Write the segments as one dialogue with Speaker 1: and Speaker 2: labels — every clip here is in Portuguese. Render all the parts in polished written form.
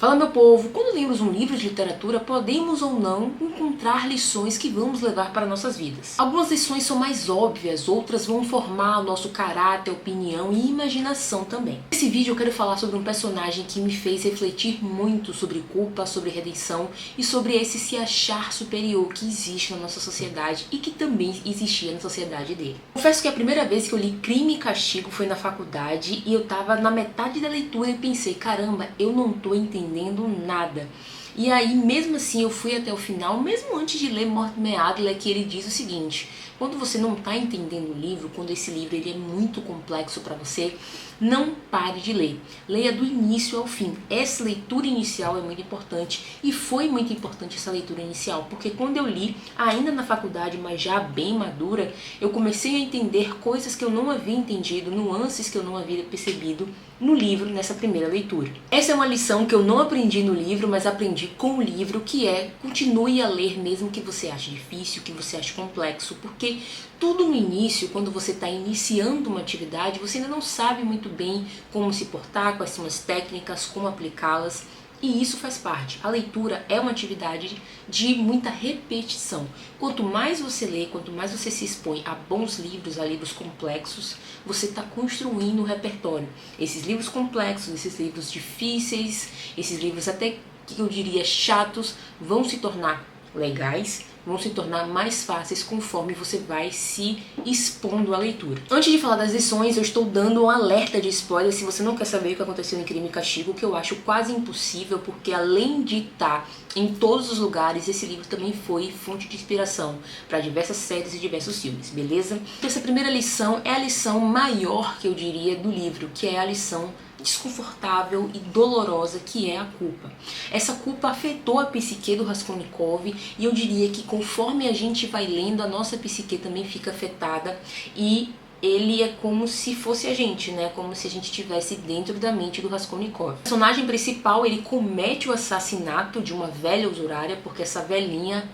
Speaker 1: Fala, meu povo, quando lemos um livro de literatura, podemos ou não encontrar lições que vamos levar para nossas vidas. Algumas lições são mais óbvias, outras vão formar o nosso caráter, opinião e imaginação também. Nesse vídeo eu quero falar sobre um personagem que me fez refletir muito sobre culpa, sobre redenção e sobre esse se achar superior que existe na nossa sociedade e que também existia na sociedade dele. Confesso que a primeira vez que eu li Crime e Castigo foi na faculdade e eu tava na metade da leitura e pensei, caramba, eu não tô entendendo nada. E aí, mesmo assim, eu fui até o final, mesmo antes de ler Mortimer Adler, que ele diz o seguinte: quando você não está entendendo o livro, quando esse livro ele é muito complexo para você, não pare de ler. Leia do início ao fim. Essa leitura inicial é muito importante e foi muito importante essa leitura inicial, porque quando eu li, ainda na faculdade, mas já bem madura, eu comecei a entender coisas que eu não havia entendido, nuances que eu não havia percebido no livro, nessa primeira leitura. Essa é uma lição que eu não aprendi no livro, mas aprendi com o livro, que é: continue a ler mesmo que você ache difícil, que você ache complexo, porque tudo no início, quando você está iniciando uma atividade, você ainda não sabe muito bem como se portar, quais são as técnicas, como aplicá-las. E isso faz parte. A leitura é uma atividade de muita repetição. Quanto mais você lê, quanto mais você se expõe a bons livros, a livros complexos, você está construindo um repertório. Esses livros complexos, esses livros difíceis, esses livros até que eu diria chatos, vão se tornar legais, vão se tornar mais fáceis conforme você vai se expondo à leitura. Antes de falar das lições, eu estou dando um alerta de spoiler se você não quer saber o que aconteceu em Crime e Castigo, que eu acho quase impossível, porque além de estar em todos os lugares, esse livro também foi fonte de inspiração para diversas séries e diversos filmes, beleza? Essa primeira lição é a lição maior, que eu diria, do livro, que é a lição desconfortável e dolorosa, que é a culpa. Essa culpa afetou a psique do Raskolnikov e eu diria que conforme a gente vai lendo, a nossa psique também fica afetada e ele é como se fosse a gente, né? Como se a gente estivesse dentro da mente do Raskolnikov. O personagem principal, ele comete o assassinato de uma velha usurária, porque essa velhinha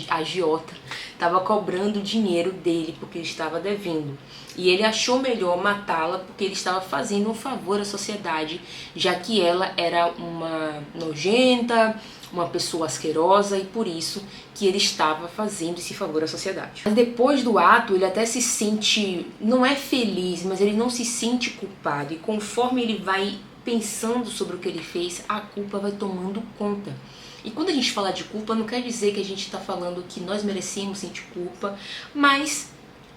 Speaker 1: agiota, estava cobrando dinheiro dele porque ele estava devendo. E ele achou melhor matá-la porque ele estava fazendo um favor à sociedade, já que ela era uma nojenta, uma pessoa asquerosa, e por isso que ele estava fazendo esse favor à sociedade. Mas depois do ato, ele até se sente, não é feliz, mas ele não se sente culpado. E conforme ele vai pensando sobre o que ele fez, a culpa vai tomando conta. E quando a gente fala de culpa, não quer dizer que a gente está falando que nós merecemos sentir culpa, mas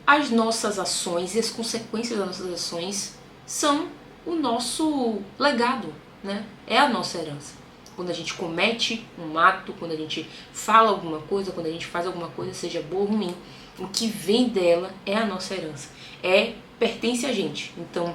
Speaker 1: as nossas ações e as consequências das nossas ações são o nosso legado, né? É a nossa herança. Quando a gente comete um ato, quando a gente fala alguma coisa, quando a gente faz alguma coisa, seja boa ou ruim, o que vem dela é a nossa herança. Pertence a gente. Então,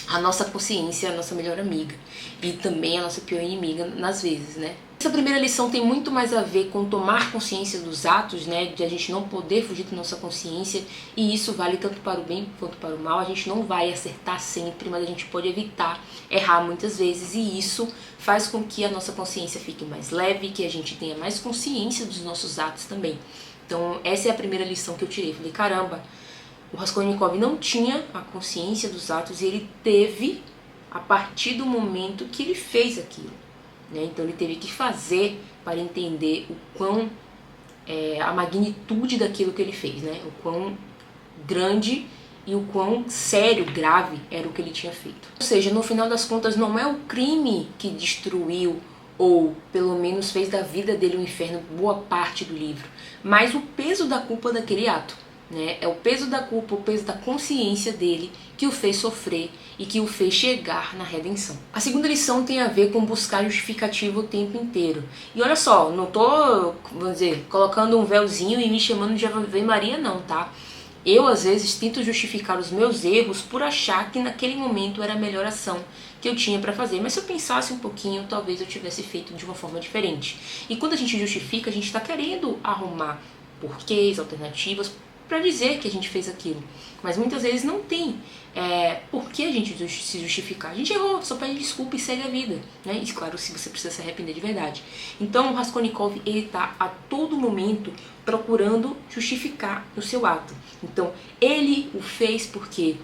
Speaker 1: a nossa consciência é a nossa melhor amiga e também a nossa pior inimiga nas vezes, né? Essa primeira lição tem muito mais a ver com tomar consciência dos atos, né? De a gente não poder fugir da nossa consciência, e isso vale tanto para o bem quanto para o mal. A gente não vai acertar sempre, mas a gente pode evitar errar muitas vezes, e isso faz com que a nossa consciência fique mais leve, que a gente tenha mais consciência dos nossos atos também. Então essa é a primeira lição que eu tirei. Falei, caramba, o Raskolnikov não tinha a consciência dos atos e ele teve a partir do momento que ele fez aquilo, né? Então ele teve que fazer para entender o quão a magnitude daquilo que ele fez, né? O quão grande e o quão sério, grave era o que ele tinha feito. Ou seja, no final das contas, não é o crime que destruiu ou pelo menos fez da vida dele um inferno boa parte do livro, mas o peso da culpa daquele ato, né? É o peso da culpa, o peso da consciência dele que o fez sofrer e que o fez chegar na redenção. A segunda lição tem a ver com buscar justificativa o tempo inteiro. E olha só, não tô, vamos dizer, colocando um véuzinho e me chamando de Ave Maria não, tá? Eu às vezes tento justificar os meus erros por achar que naquele momento era a melhor ação que eu tinha para fazer. Mas se eu pensasse um pouquinho, talvez eu tivesse feito de uma forma diferente. E quando a gente justifica, a gente está querendo arrumar porquês, alternativas, para dizer que a gente fez aquilo. Mas muitas vezes não tem por que a gente se justificar. A gente errou, só pede desculpa e segue a vida, né? E claro, se você precisa se arrepender de verdade. Então o Raskolnikov, ele está a todo momento procurando justificar o seu ato. Então ele o fez porque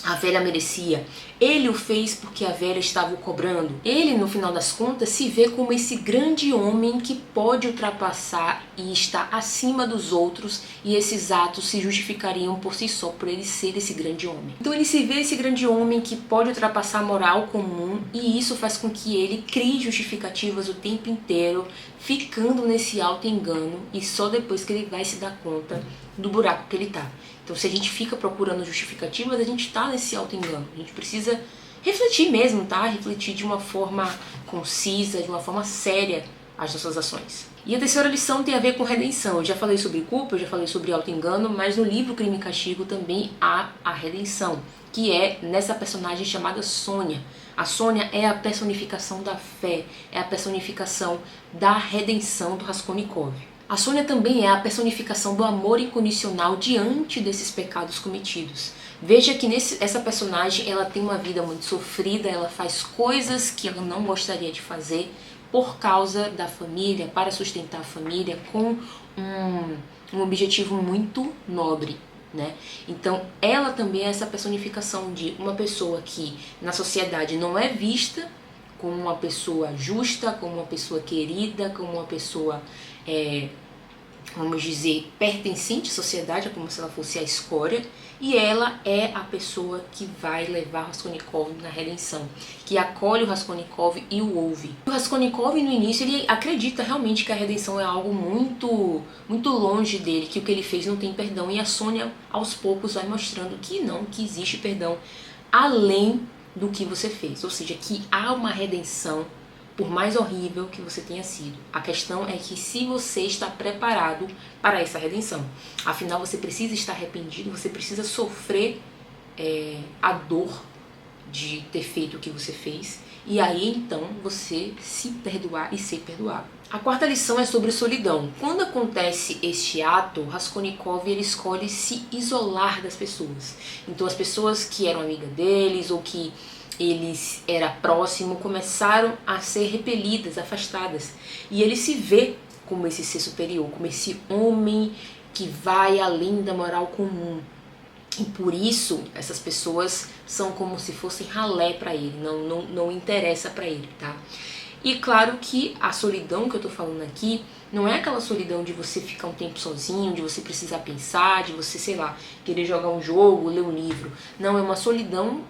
Speaker 1: a velha merecia, ele o fez porque a velha estava o cobrando. Ele, no final das contas, se vê como esse grande homem que pode ultrapassar e está acima dos outros, e esses atos se justificariam por si só, por ele ser esse grande homem. Então ele se vê esse grande homem que pode ultrapassar a moral comum, e isso faz com que ele crie justificativas o tempo inteiro, ficando nesse auto-engano, e só depois que ele vai se dar conta do buraco que ele tá. Então, se a gente fica procurando justificativas, a gente tá nesse auto-engano. A gente precisa refletir mesmo, tá? Refletir de uma forma concisa, de uma forma séria as nossas ações. E a terceira lição tem a ver com redenção. Eu já falei sobre culpa, eu já falei sobre auto-engano, mas no livro Crime e Castigo também há a redenção, que é nessa personagem chamada Sônia. A Sônia é a personificação da fé, é a personificação da redenção do Raskolnikov. A Sônia também é a personificação do amor incondicional diante desses pecados cometidos. Veja que essa personagem ela tem uma vida muito sofrida, ela faz coisas que ela não gostaria de fazer por causa da família, para sustentar a família, com um objetivo muito nobre, né? Então ela também é essa personificação de uma pessoa que na sociedade não é vista como uma pessoa justa, como uma pessoa querida, como uma pessoa, vamos dizer, pertencente à sociedade, é como se ela fosse a escória, e ela é a pessoa que vai levar o Raskolnikov na redenção, que acolhe o Raskolnikov e o ouve. O Raskolnikov, no início, ele acredita realmente que a redenção é algo muito, muito longe dele, que o que ele fez não tem perdão, e a Sônia, aos poucos, vai mostrando que não, que existe perdão além do que você fez, ou seja, que há uma redenção por mais horrível que você tenha sido. A questão é que se você está preparado para essa redenção. Afinal, você precisa estar arrependido, você precisa sofrer a dor de ter feito o que você fez, e aí então você se perdoar e ser perdoado. A quarta lição é sobre solidão. Quando acontece este ato, Raskolnikov ele escolhe se isolar das pessoas. Então as pessoas que eram amigas deles ou que eles era próximo começaram a ser repelidas, afastadas, e ele se vê como esse ser superior, como esse homem que vai além da moral comum, e por isso essas pessoas são como se fossem ralé para ele, não interessa para ele, tá? E claro que a solidão que eu tô falando aqui não é aquela solidão de você ficar um tempo sozinho, de você precisar pensar, de você, sei lá, querer jogar um jogo, ler um livro. Não, é uma solidão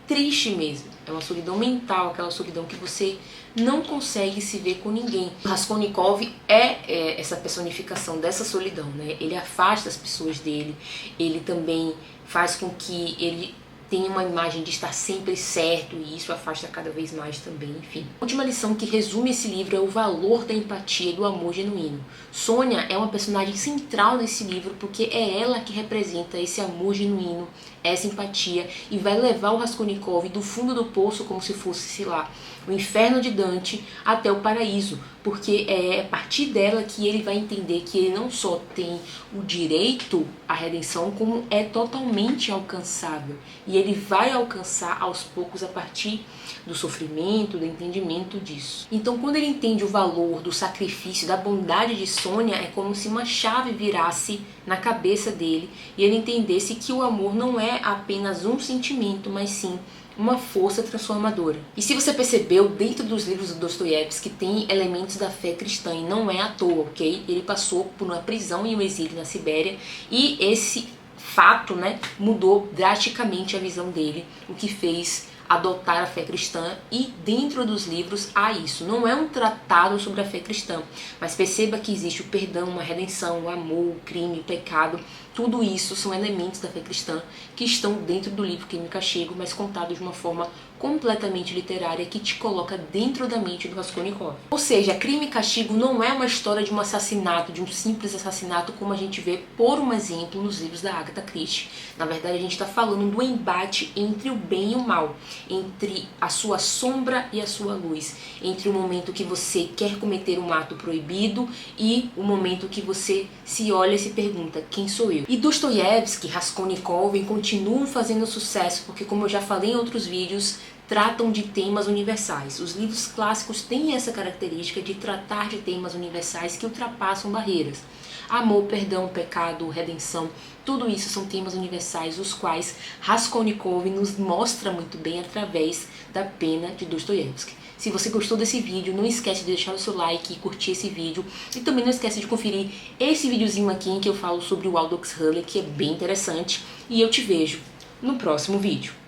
Speaker 1: triste mesmo, é uma solidão mental, aquela solidão que você não consegue se ver com ninguém. O Raskolnikov é essa personificação dessa solidão, né? Ele afasta as pessoas dele, ele também faz com que ele tenha uma imagem de estar sempre certo, e isso afasta cada vez mais também, enfim. A última lição que resume esse livro é o valor da empatia e do amor genuíno. Sônia é uma personagem central nesse livro porque é ela que representa esse amor genuíno, essa empatia, e vai levar o Raskolnikov do fundo do poço como se fosse, sei lá, o inferno de Dante até o paraíso, porque é a partir dela que ele vai entender que ele não só tem o direito à redenção, como é totalmente alcançável, e ele vai alcançar aos poucos a partir do sofrimento, do entendimento disso. Então quando ele entende o valor do sacrifício, da bondade de Sônia, é como se uma chave virasse na cabeça dele e ele entendesse que o amor não é apenas um sentimento, mas sim uma força transformadora. E se você percebeu, dentro dos livros do Dostoiévski tem elementos da fé cristã, e não é à toa, ok? Ele passou por uma prisão e um exílio na Sibéria, e esse fato, né, mudou drasticamente a visão dele, o que fez adotar a fé cristã, e dentro dos livros há isso. Não é um tratado sobre a fé cristã, mas perceba que existe o perdão, a redenção, o amor, o crime, o pecado. Tudo isso são elementos da fé cristã que estão dentro do livro Crime e Castigo, mas contados de uma forma completamente literária que te coloca dentro da mente do Raskolnikov. Ou seja, Crime e Castigo não é uma história de um assassinato, de um simples assassinato como a gente vê, por um exemplo, nos livros da Agatha Christie. Na verdade, a gente está falando do embate entre o bem e o mal, entre a sua sombra e a sua luz, entre o momento que você quer cometer um ato proibido e o momento que você se olha e se pergunta, quem sou eu? E Dostoiévski, Raskolnikov continuam fazendo sucesso porque, como eu já falei em outros vídeos, tratam de temas universais. Os livros clássicos têm essa característica de tratar de temas universais que ultrapassam barreiras. Amor, perdão, pecado, redenção, tudo isso são temas universais, os quais Raskolnikov nos mostra muito bem através da pena de Dostoiévski. Se você gostou desse vídeo, não esquece de deixar o seu like e curtir esse vídeo. E também não esquece de conferir esse videozinho aqui em que eu falo sobre o Aldous Huxley, que é bem interessante. E eu te vejo no próximo vídeo.